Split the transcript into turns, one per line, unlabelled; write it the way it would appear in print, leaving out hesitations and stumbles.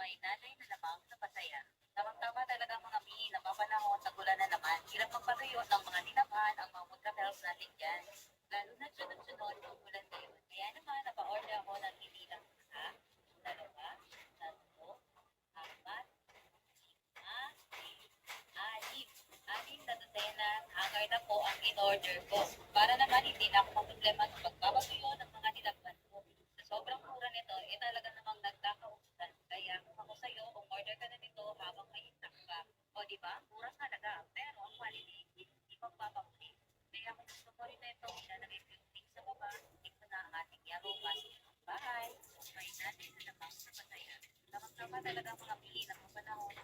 may nanay na lamang na pasaya. Tamang-tama talaga ang mga mi, napapanahon sa gulan na naman. Hirap magpatuyo ng mga nilaman ang mga woodcutters natin dyan. Lalo na sunod-sunod ang ulan ngayon. Kaya naman, napa-order ako ng hindi lang isa, dalawa, tatlo, apat, lima, anim. Anim na dosenas hangar na po ang in-order ko. Para naman hindi na ako problema sa pagpapatuyo ng mga nilagman ko. Sa sobrang mura nito, talaga namang nagkakausan. Kaya kung ako sa'yo, kung order ka na nito habang may stock pa. O di ba? Murang halaga. Pero ang quality, hindi magpapakuli. Kaya kung gusto mo rin na ito, ilalagay ko yung link sa baba. Link mo na ang ating Yahoo Basket. Bye! May natin na namang sa pataya. Tamang-tama talaga mga pili ng panahon.